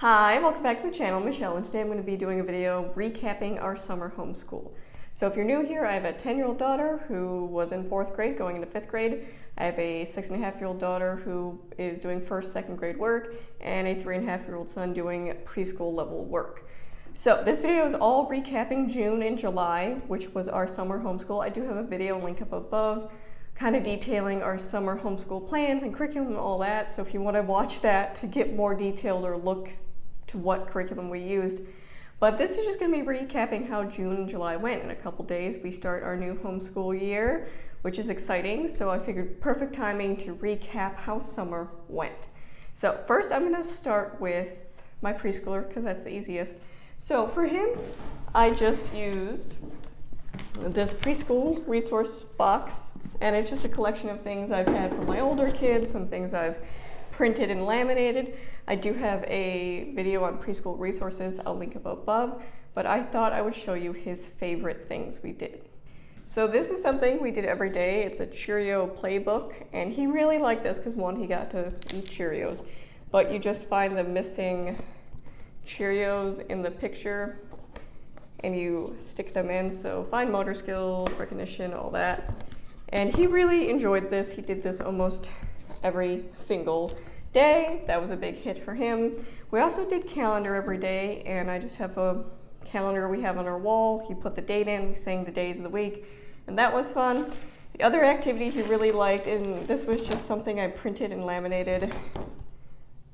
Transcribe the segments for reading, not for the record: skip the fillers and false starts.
Hi, welcome back to the channel. Michelle, and today I'm going to be doing a video recapping our summer homeschool. So if you're new here, I have a 10-year-old daughter who was in 4th grade going into 5th grade. I have a 6.5-year-old daughter who is doing 1st, 2nd grade work, and a 3.5-year-old son doing preschool level work. So this video is all recapping June and July, which was our summer homeschool. I do have a video link up above kind of detailing our summer homeschool plans and curriculum and all that. So if you want to watch that to get more detailed or look to what curriculum we used. But this is just going to be recapping how June and July went. In a couple days we start our new homeschool year, which is exciting. So I figured perfect timing to recap how summer went. So first I'm going to start with my preschooler because that's the easiest. So for him, I just used this preschool resource box, and it's just a collection of things I've had from my older kids, some things I've printed and laminated. I do have a video on preschool resources I'll link up above, but I thought I would show you his favorite things we did. So this is something we did every day. It's a Cheerio playbook, and he really liked this because one, he got to eat Cheerios, but you just find the missing Cheerios in the picture and you stick them in. So fine motor skills, recognition, all that. And he really enjoyed this. He did this almost every single day. That was a big hit for him. We also did calendar every day, and I just have a calendar we have on our wall. He put the date in, we sang the days of the week, and that was fun. The other activity he really liked, and this was just something I printed and laminated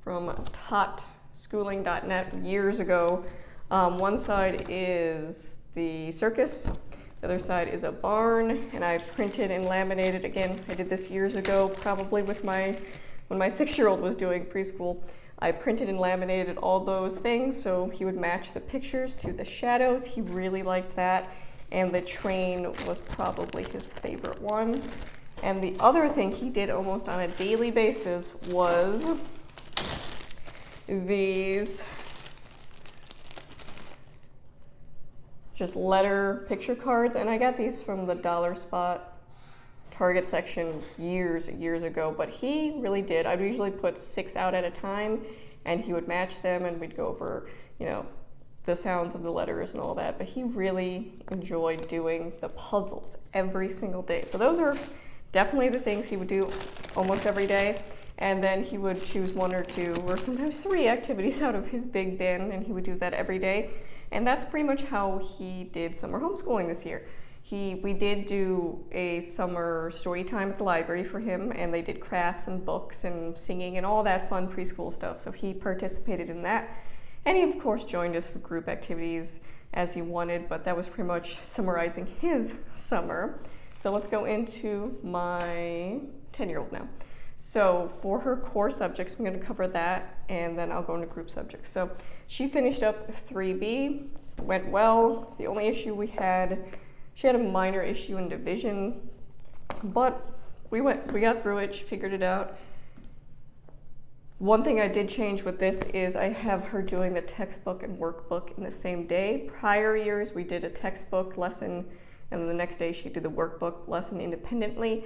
from totschooling.net years ago. One side is the circus, the other side is a barn, and I printed and laminated, again, I did this years ago, probably with when my 6-year-old was doing preschool. I printed and laminated all those things so he would match the pictures to the shadows. He really liked that, and the train was probably his favorite one. And the other thing he did almost on a daily basis was these just letter picture cards, and I got these from the Dollar Spot Target section years ago, but he really did. I'd usually put 6 out at a time, and he would match them, and we'd go over, the sounds of the letters and all that, but he really enjoyed doing the puzzles every single day. So those are definitely the things he would do almost every day, and then he would choose 1 or 2 or sometimes 3 activities out of his big bin, and he would do that every day. And that's pretty much how he did summer homeschooling this year. We did do a summer story time at the library for him, and they did crafts and books and singing and all that fun preschool stuff. So he participated in that. And he, of course, joined us for group activities as he wanted, but that was pretty much summarizing his summer. So let's go into my 10-year-old now. So for her core subjects, I'm going to cover that, and then I'll go into group subjects. So she finished up 3B, went well. The only issue she had a minor issue in division, but we got through it, she figured it out. One thing I did change with this is I have her doing the textbook and workbook in the same day. Prior years, we did a textbook lesson, and then the next day she did the workbook lesson independently.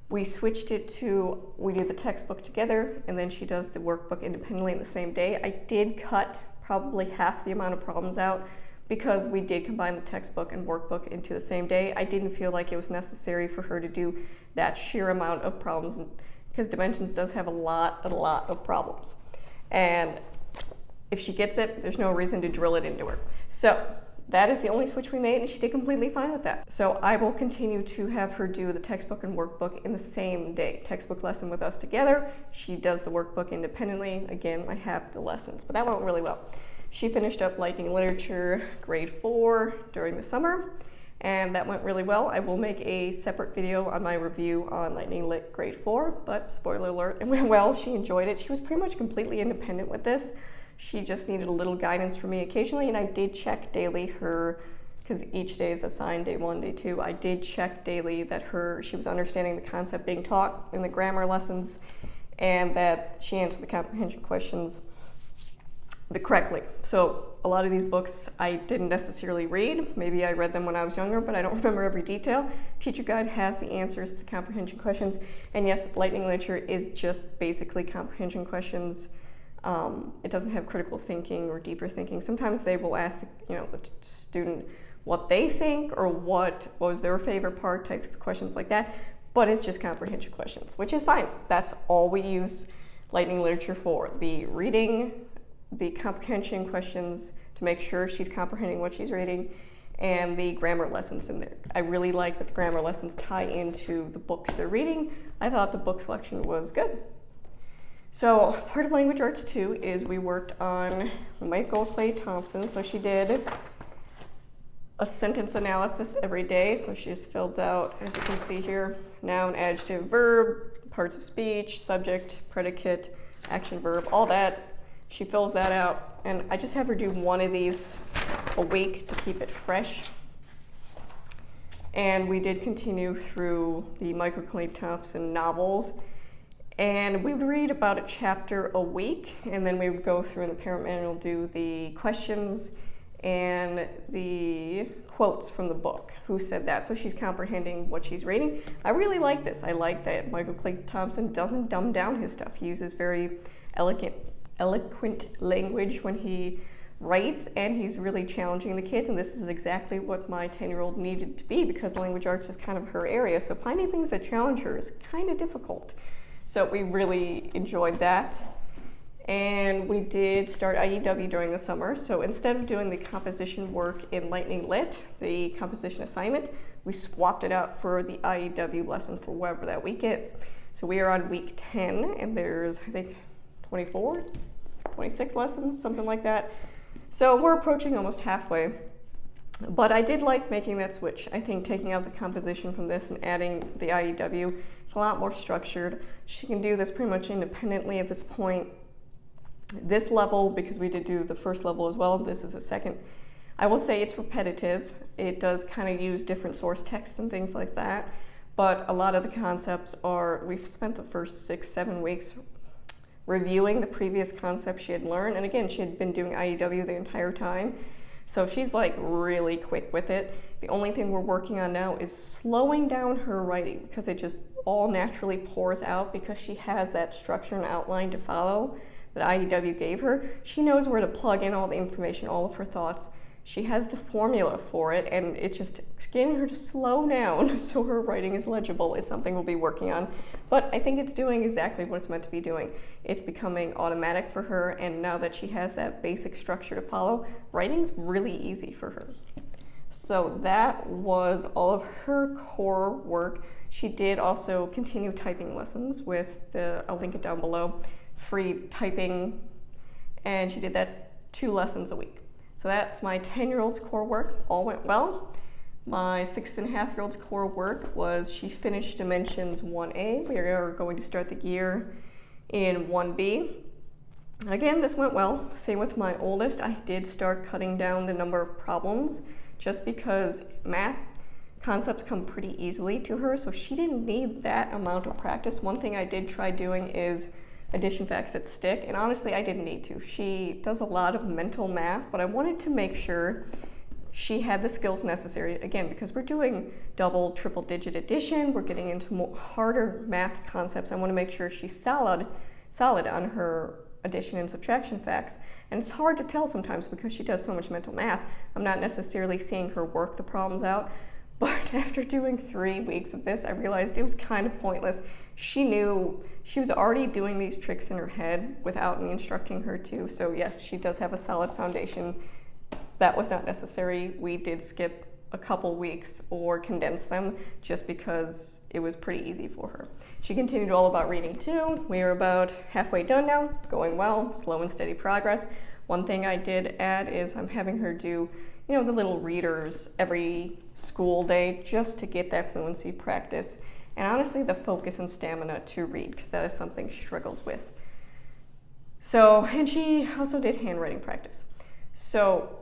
We switched it to, we do the textbook together, and then she does the workbook independently in the same day. I did cut probably half the amount of problems out because we did combine the textbook and workbook into the same day. I didn't feel like it was necessary for her to do that sheer amount of problems, because Dimensions does have a lot of problems. And if she gets it, there's no reason to drill it into her. So that is the only switch we made, and she did completely fine with that. So I will continue to have her do the textbook and workbook in the same day. Textbook lesson with us together. She does the workbook independently. Again, I have the lessons, but that went really well. She finished up Lightning Literature grade 4 during the summer, and that went really well. I will make a separate video on my review on Lightning Lit grade 4, but spoiler alert, it went well. She enjoyed it. She was pretty much completely independent with this. She just needed a little guidance from me occasionally, and I did check daily because each day is assigned day 1, day 2. I did check daily that she was understanding the concept being taught in the grammar lessons, and that she answered the comprehension questions correctly. So a lot of these books I didn't necessarily read. Maybe I read them when I was younger, but I don't remember every detail. Teacher Guide has the answers to the comprehension questions, and yes, Lightning Literature is just basically comprehension questions It doesn't have critical thinking or deeper thinking. Sometimes they will ask the student what they think or what was their favorite part, type of questions like that. But it's just comprehension questions, which is fine. That's all we use Lightning Literature for. The reading, the comprehension questions to make sure she's comprehending what she's reading, and the grammar lessons in there. I really like that the grammar lessons tie into the books they're reading. I thought the book selection was good. So part of language arts too is we worked on, we might go with Clay Thompson. So she did a sentence analysis every day. So she just fills out, as you can see here, noun, adjective, verb, parts of speech, subject, predicate, action, verb, all that. She fills that out, and I just have her do one of these a week to keep it fresh. And we did continue through the Michael Clay Thompson novels, and we would read about a chapter a week, and then we would go through in the parent manual, do the questions and the quotes from the book. Who said that? So she's comprehending what she's reading. I really like this. I like that Michael Clay Thompson doesn't dumb down his stuff. He uses very eloquent language when he writes, and he's really challenging the kids, and this is exactly what my 10-year-old needed to be, because language arts is kind of her area, so finding things that challenge her is kind of difficult. So we really enjoyed that. And we did start IEW during the summer, so instead of doing the composition work in Lightning Lit, the composition assignment, we swapped it out for the IEW lesson for whatever that week is. So we are on week 10, and there's, I think, 24, 26 lessons, something like that. So we're approaching almost halfway. But I did like making that switch. I think taking out the composition from this and adding the IEW, it's a lot more structured. She can do this pretty much independently at this point. This level, because we did do the first level as well, this is the second. I will say it's repetitive. It does kind of use different source texts and things like that. But a lot of the concepts are, we've spent the first 6-7 weeks reviewing the previous concepts she had learned. And again, she had been doing IEW the entire time. So she's like really quick with it. The only thing we're working on now is slowing down her writing, because it just all naturally pours out because she has that structure and outline to follow that IEW gave her. She knows where to plug in all the information, all of her thoughts. She has the formula for it, and it's just getting her to slow down so her writing is legible is something we'll be working on. But I think it's doing exactly what it's meant to be doing. It's becoming automatic for her, and now that she has that basic structure to follow, writing's really easy for her. So that was all of her core work. She did also continue typing lessons with I'll link it down below, free typing, and she did that 2 lessons a week. So that's my 10-year-old's core work. All went well. My 6.5-year-old's core work was she finished Dimensions 1A. We are going to start the year in 1B. Again, this went well. Same with my oldest. I did start cutting down the number of problems just because math concepts come pretty easily to her, so she didn't need that amount of practice. One thing I did try doing is addition facts that stick, and honestly I didn't need to. She does a lot of mental math, but I wanted to make sure she had the skills necessary, again, because we're doing double, triple digit addition, we're getting into more harder math concepts. I want to make sure she's solid on her addition and subtraction facts. And it's hard to tell sometimes because she does so much mental math. I'm not necessarily seeing her work the problems out. But after doing 3 weeks of this, I realized it was kind of pointless. She knew she was already doing these tricks in her head without me instructing her to. So yes, she does have a solid foundation. That was not necessary. We did skip a couple weeks or condense them just because it was pretty easy for her. She continued all about reading too. We are about halfway done now, going well, slow and steady progress. One thing I did add is I'm having her do the little readers every school day just to get that fluency practice. And honestly, the focus and stamina to read, because that is something she struggles with. So, and she also did handwriting practice. So,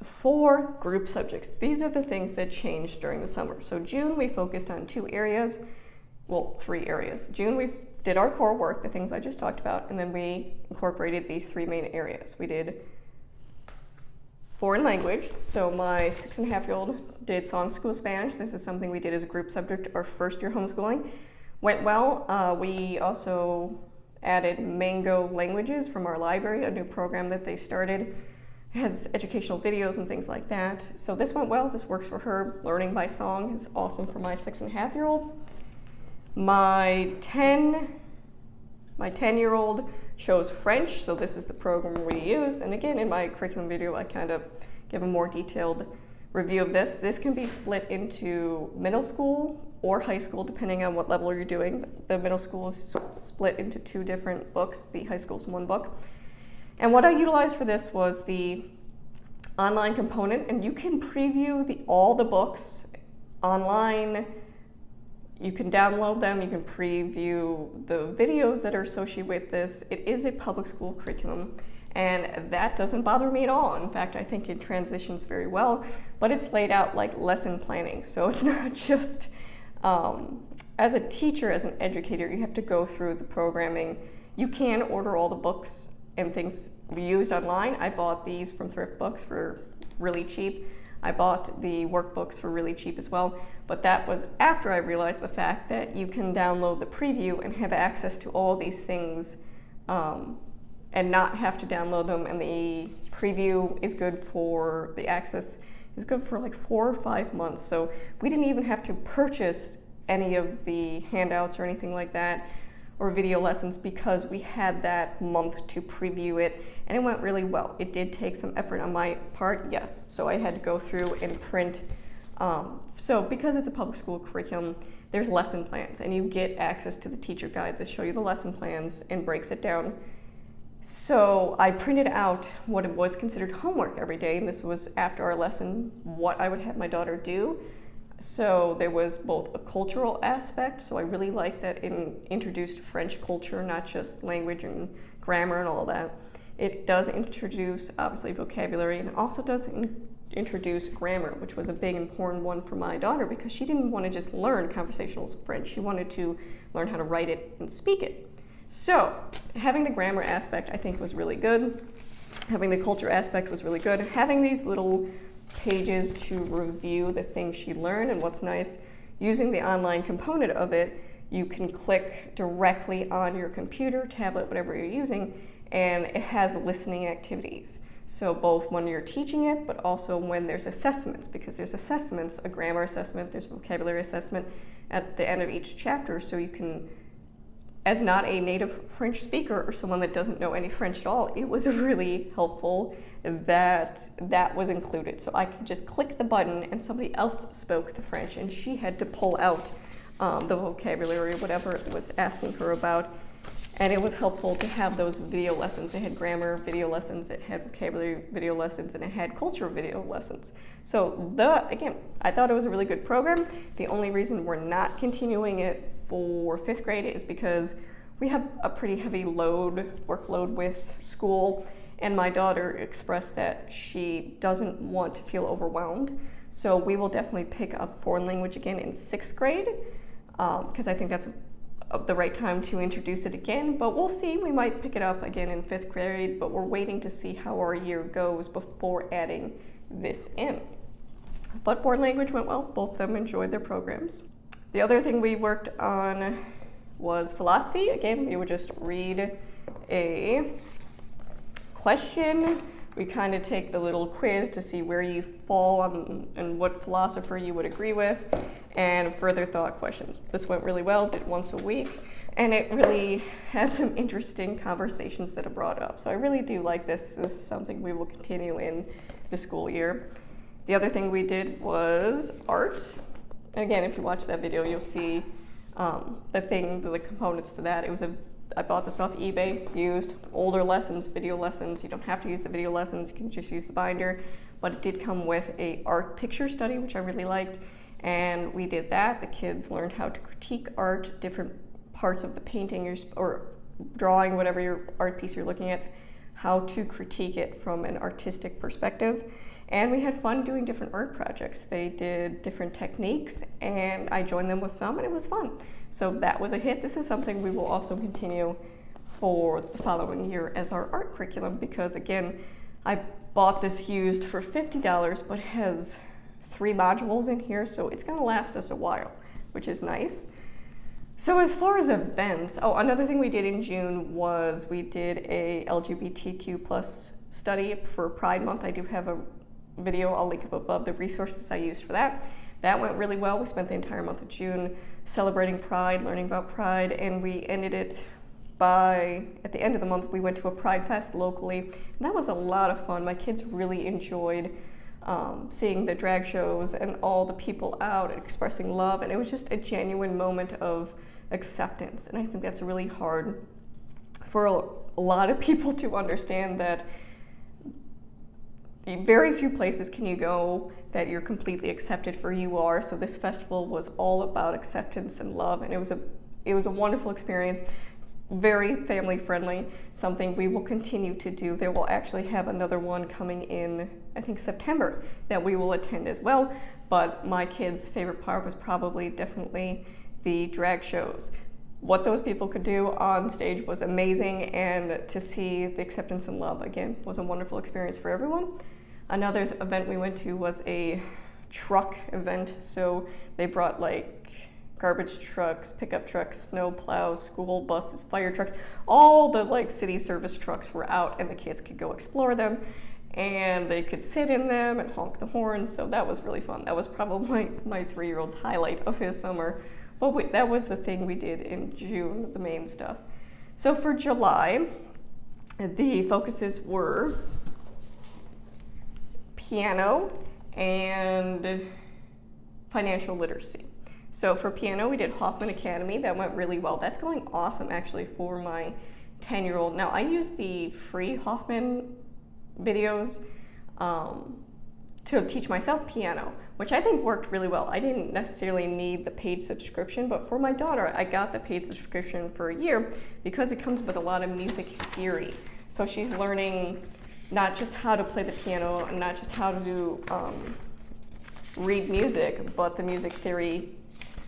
for group subjects, these are the things that changed during the summer. So June, we focused on 3 areas. June, we did our core work, the things I just talked about, and then we incorporated these 3 main areas. We did foreign language. So my 6.5-year-old did Song School Spanish. This is something we did as a group subject our first year homeschooling. Went well. We also added Mango Languages from our library, a new program that they started. It has educational videos and things like that. So this went well. This works for her. Learning by song is awesome for my 6.5-year-old. My 10-year-old shows French, so this is the program we used. And again, in my curriculum video, I kind of give a more detailed review of this. This can be split into middle school or high school, depending on what level you're doing. The middle school is split into 2 different books. The high school is 1 book. And what I utilized for this was the online component, and you can preview all the books online. You can download them, you can preview the videos that are associated with this. It is a public school curriculum, and that doesn't bother me at all. In fact, I think it transitions very well, but it's laid out like lesson planning. So it's not just, as a teacher, as an educator, you have to go through the programming. You can order all the books and things we used online. I bought these from Thrift Books for really cheap. I bought the workbooks for really cheap as well, but that was after I realized the fact that you can download the preview and have access to all these things and not have to download them. And the preview is good for, the access is good for like 4 or 5 months. So we didn't even have to purchase any of the handouts or anything like that, or video lessons, because we had that month to preview it, and it went really well. It did take some effort on my part, yes. So I had to go through and print. So because it's a public school curriculum, there's lesson plans, and you get access to the teacher guide that show you the lesson plans and breaks it down. So I printed out what was considered homework every day, and this was after our lesson, what I would have my daughter do. So there was both a cultural aspect, so I really liked that it introduced French culture, not just language and grammar and all that. It does introduce, obviously, vocabulary, and it also does introduce grammar, which was a big important one for my daughter, because she didn't want to just learn conversational French. She wanted to learn how to write it and speak it. So having the grammar aspect, I think, was really good. Having the culture aspect was really good. Having these little pages to review the things she learned, and what's nice, using the online component of it, you can click directly on your computer, tablet, whatever you're using, and it has listening activities. So both when you're teaching it, but also when there's assessments, because there's assessments, a grammar assessment, there's a vocabulary assessment at the end of each chapter, so you can, as not a native French speaker or someone that doesn't know any French at all, it was really helpful that was included. So I could just click the button and somebody else spoke the French, and she had to pull out the vocabulary or whatever it was asking her about. And it was helpful to have those video lessons. It had grammar video lessons, it had vocabulary video lessons, and it had culture video lessons. So again, I thought it was a really good program. The only reason we're not continuing it for 5th grade is because we have a pretty heavy workload with school, and my daughter expressed that she doesn't want to feel overwhelmed. So we will definitely pick up foreign language again in 6th grade, because I think that's the right time to introduce it again, but we'll see. We might pick it up again in 5th grade, but we're waiting to see how our year goes before adding this in. But foreign language went well. Both of them enjoyed their programs. The other thing we worked on was philosophy. Again, we would just read a question. We kind of take the little quiz to see where you fall on and what philosopher you would agree with, and further thought questions. This went really well, did once a week, and it really had some interesting conversations that are brought up. So I really do like this. This is something we will continue in the school year. The other thing we did was art. And again, if you watch that video, you'll see the components to that. I bought this off eBay, used older lessons, video lessons. You don't have to use the video lessons, you can just use the binder. But it did come with a art picture study, which I really liked. And we did that. The kids learned how to critique art, different parts of the painting or drawing, whatever your art piece you're looking at, how to critique it from an artistic perspective. And we had fun doing different art projects. They did different techniques, and I joined them with some, and it was fun. So that was a hit. This is something we will also continue for the following year as our art curriculum, because again, I bought this used for $50, but it has 3 modules in here, so it's gonna last us a while, which is nice. So as far as events, another thing we did in June was we did a LGBTQ plus study for Pride Month. I do have a video, I'll link up above, the resources I used for that. That went really well. We spent the entire month of June celebrating Pride, learning about Pride, and we ended it at the end of the month, we went to a Pride Fest locally, and that was a lot of fun. My kids really enjoyed seeing the drag shows and all the people out expressing love, and it was just a genuine moment of acceptance. And I think that's really hard for a lot of people to understand, that very few places can you go that you're completely accepted for who you are. So this festival was all about acceptance and love, and it was a wonderful experience. Very family friendly, something we will continue to do. They will actually have another one coming in, I think September, that we will attend as well. But my kids' favorite part was definitely the drag shows. What those people could do on stage was amazing, and to see the acceptance and love again was a wonderful experience for everyone. Another event we went to was a truck event. So they brought garbage trucks, pickup trucks, snow plows, school buses, fire trucks, all the city service trucks were out, and the kids could go explore them, and they could sit in them and honk the horns. So that was really fun. That was probably my 3-year-old's highlight of his summer. But that was the thing we did in June, the main stuff. So for July, the focuses were piano and financial literacy. So for piano, we did Hoffman Academy. That went really well. That's going awesome, actually, for my 10-year-old. Now, I use the free Hoffman videos to teach myself piano, which I think worked really well. I didn't necessarily need the paid subscription, but for my daughter, I got the paid subscription for a year because it comes with a lot of music theory. So she's learning not just how to play the piano and not just how to read music, but the music theory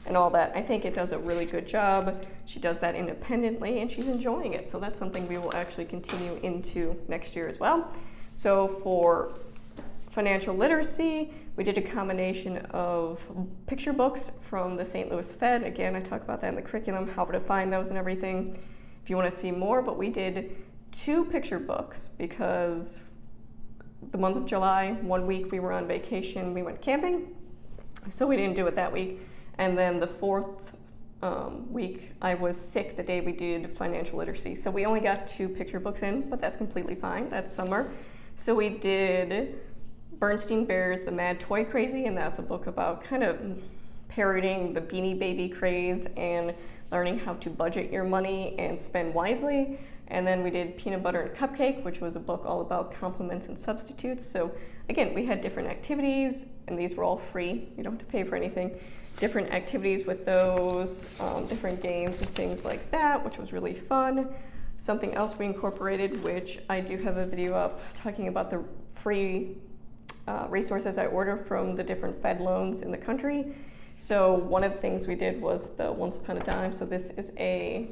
and all that. I think it does a really good job. She does that independently, and she's enjoying it. So that's something we will actually continue into next year as well. So for financial literacy, we did a combination of picture books from the St. Louis Fed. Again, I talk about that in the curriculum, how to find those and everything if you want to see more. But we did 2 picture books because the month of July, 1 week we were on vacation, we went camping, so we didn't do it that week. And then the 4th week, I was sick the day we did financial literacy. So we only got 2 picture books in, but that's completely fine. That's summer. So we did Bernstein Bears, The Mad Toy Crazy, and that's a book about kind of parodying the Beanie Baby craze and learning how to budget your money and spend wisely. And then we did Peanut Butter and Cupcake, which was a book all about complements and substitutes. So again, we had different activities, and these were all free. You don't have to pay for anything. Different activities with those, different games and things like that, which was really fun. Something else we incorporated, which I do have a video up talking about the free resources I ordered from the different Fed loans in the country. So one of the things we did was the Once Upon a Dime. So this is a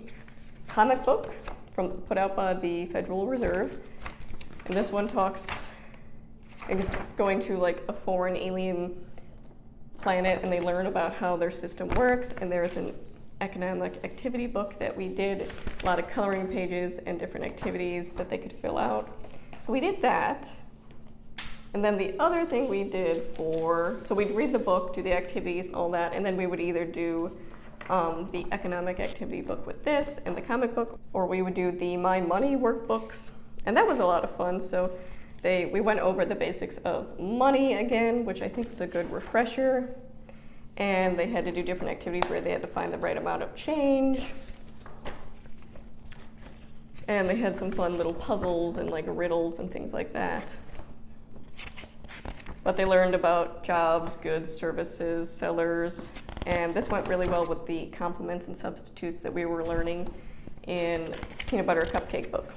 comic book put out by the Federal Reserve. And this one talks, it's going to a foreign alien planet, and they learn about how their system works. And there's an economic activity book that we did, a lot of coloring pages and different activities that they could fill out. So we did that. And then the other thing we did so we'd read the book, do the activities, all that, and then we would either do the economic activity book with this and the comic book, or we would do the My Money workbooks. And that was a lot of fun. So we went over the basics of money again, which I think is a good refresher. And they had to do different activities where they had to find the right amount of change. And they had some fun little puzzles and riddles and things like that. But they learned about jobs, goods, services, sellers, and this went really well with the complements and substitutes that we were learning in Peanut Butter Cupcake book.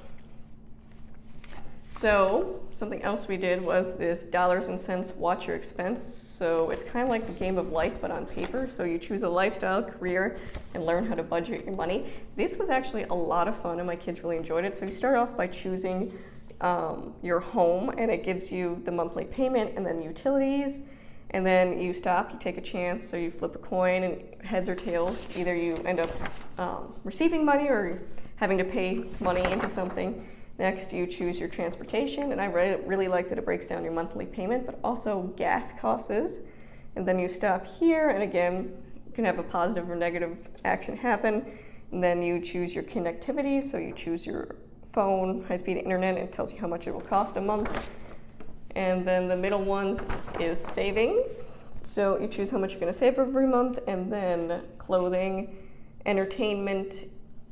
So something else we did was this dollars and cents watch your expense. So it's kind of like the game of life, but on paper. So you choose a lifestyle, career, and learn how to budget your money. This was actually a lot of fun, and my kids really enjoyed it. So you start off by choosing your home, and it gives you the monthly payment and then utilities. And then you stop, you take a chance, so you flip a coin, and heads or tails, either you end up receiving money or having to pay money into something. Next, you choose your transportation, and I really like that it breaks down your monthly payment, but also gas costs. And then you stop here, and again, you can have a positive or negative action happen. And then you choose your connectivity, so you choose your phone, high-speed internet, and it tells you how much it will cost a month. And then the middle ones is savings. So you choose how much you're going to save every month, and then clothing, entertainment,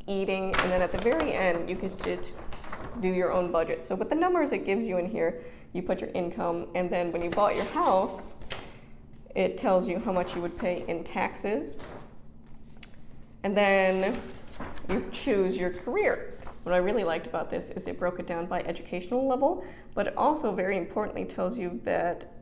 eating, and then at the very end, you get to do your own budget. So with the numbers it gives you in here, you put your income, and then when you bought your house, it tells you how much you would pay in taxes. And then you choose your career. What I really liked about this is it broke it down by educational level, but it also very importantly tells you that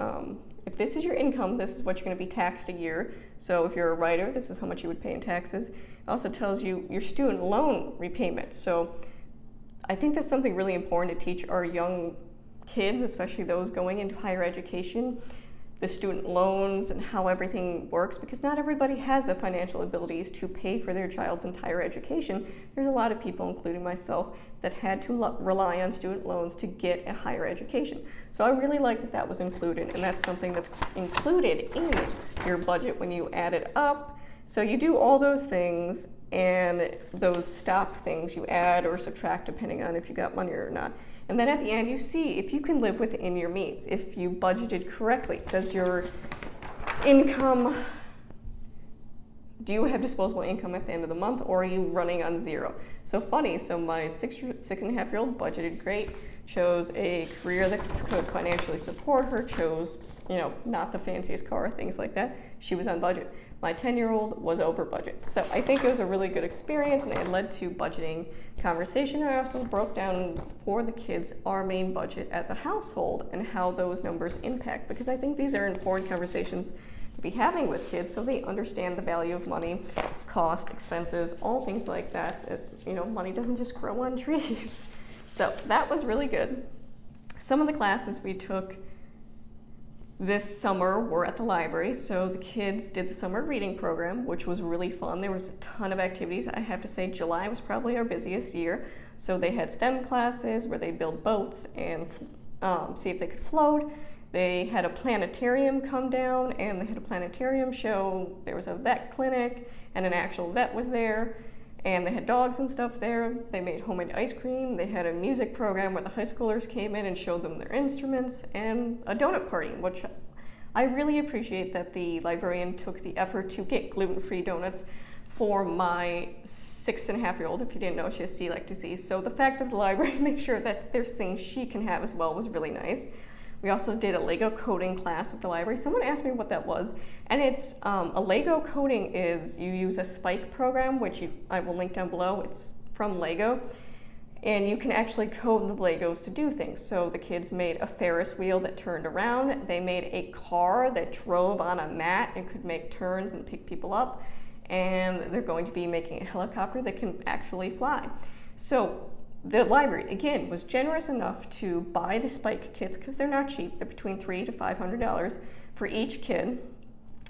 if this is your income, this is what you're going to be taxed a year. So if you're a writer, this is how much you would pay in taxes. It also tells you your student loan repayment. So I think that's something really important to teach our young kids, especially those going into higher education, the student loans and how everything works, because not everybody has the financial abilities to pay for their child's entire education. There's a lot of people, including myself, that had to rely on student loans to get a higher education. So I really like that that was included, and that's something that's included in your budget when you add it up. So you do all those things, and those stop things you add or subtract depending on if you got money or not. And then at the end, you see if you can live within your means, if you budgeted correctly. Does your income, do you have disposable income at the end of the month, or are you running on zero? So funny, so my six and a half year old budgeted great, chose a career that could financially support her, chose, not the fanciest car, things like that. She was on budget. My 10-year-old was over budget. So I think it was a really good experience, and it led to budgeting conversation. I also broke down for the kids our main budget as a household and how those numbers impact, because I think these are important conversations to be having with kids so they understand the value of money, cost, expenses, all things like that. Money doesn't just grow on trees. So that was really good. Some of the classes we took this summer were at the library, so the kids did the summer reading program, which was really fun. There was a ton of activities. I have to say July was probably our busiest year. So they had STEM classes where they build boats and see if they could float. They had a planetarium come down, and they had a planetarium show. There was a vet clinic, and an actual vet was there. And they had dogs and stuff there. They made homemade ice cream. They had a music program where the high schoolers came in and showed them their instruments, and a donut party, which I really appreciate that the librarian took the effort to get gluten-free donuts for my 6.5-year-old. If you didn't know, she has celiac disease. So the fact that the library makes sure that there's things she can have as well was really nice. We also did a Lego coding class with the library. Someone asked me what that was, and it's a Lego coding is you use a Spike program, which I will link down below. It's from Lego, and you can actually code the Legos to do things. So the kids made a Ferris wheel that turned around. They made a car that drove on a mat and could make turns and pick people up, and they're going to be making a helicopter that can actually fly. So the library, again, was generous enough to buy the Spike kits, because they're not cheap. They're between $300 to $500 for each kid,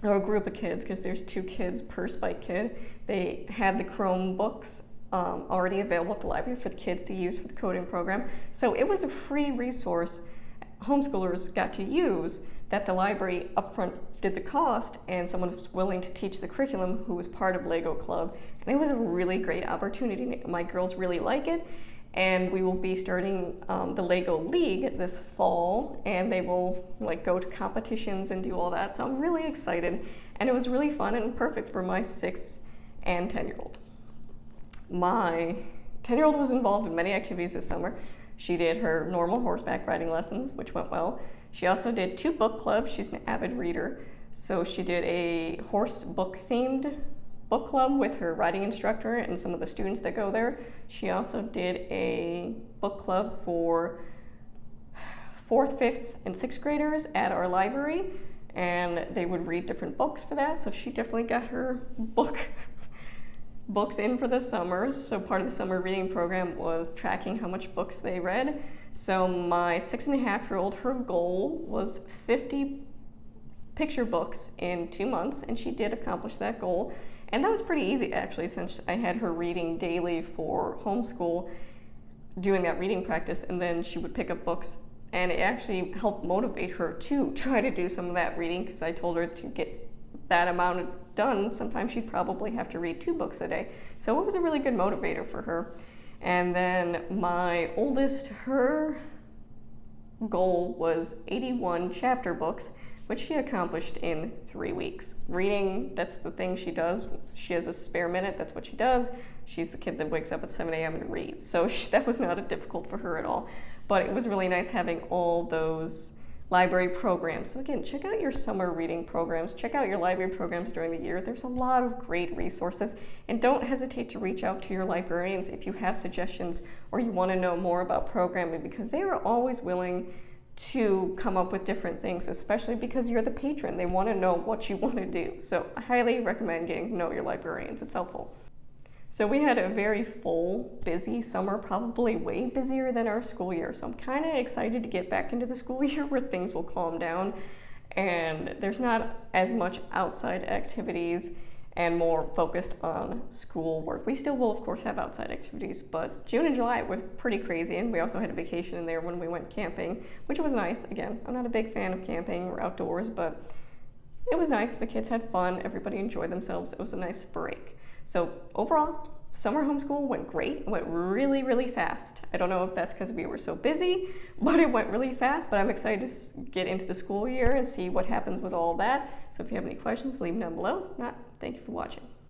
or a group of kids, because there's 2 kids per Spike kid. They had the Chromebooks already available at the library for the kids to use for the coding program. So it was a free resource homeschoolers got to use that the library upfront did the cost, and someone was willing to teach the curriculum who was part of Lego Club. And it was a really great opportunity. My girls really like it. And we will be starting the Lego League this fall, and they will go to competitions and do all that. So I'm really excited, and it was really fun and perfect for my 6 and 10-year-old. My 10-year-old was involved in many activities this summer. She did her normal horseback riding lessons, which went well. She also did 2 book clubs. She's an avid reader, so she did a horse book themed book club with her riding instructor and some of the students that go there. She also did a book club for 4th, 5th, and 6th graders at our library, and they would read different books for that. So she definitely got her books in for the summer. So part of the summer reading program was tracking how much books they read. So my 6.5-year-old, her goal was 50 picture books in 2 months, and she did accomplish that goal. And that was pretty easy, actually, since I had her reading daily for homeschool, doing that reading practice, and then she would pick up books, and it actually helped motivate her to try to do some of that reading, because I told her to get that amount done, sometimes she'd probably have to read 2 books a day. So it was a really good motivator for her. And then my oldest, her goal was 81 chapter books, which she accomplished in 3 weeks. Reading, that's the thing she does. She has a spare minute, that's what she does. She's the kid that wakes up at 7 a.m. and reads. So that was not difficult for her at all. But it was really nice having all those library programs. So again, check out your summer reading programs. Check out your library programs during the year. There's a lot of great resources. And don't hesitate to reach out to your librarians if you have suggestions or you want to know more about programming, because they are always willing to come up with different things, especially because you're the patron. They want to know what you want to do. So I highly recommend getting to know your librarians. It's helpful. So we had a very full, busy summer, probably way busier than our school year. So I'm kind of excited to get back into the school year where things will calm down and there's not as much outside activities and more focused on school work. We still will, of course, have outside activities, but June and July were pretty crazy, and we also had a vacation in there when we went camping, which was nice. Again, I'm not a big fan of camping or outdoors, but it was nice. The kids had fun. Everybody enjoyed themselves. It was a nice break. So overall, summer homeschool went great. It went really, really fast. I don't know if that's because we were so busy, but it went really fast. But I'm excited to get into the school year and see what happens with all that. So if you have any questions, leave them down below. If not, thank you for watching.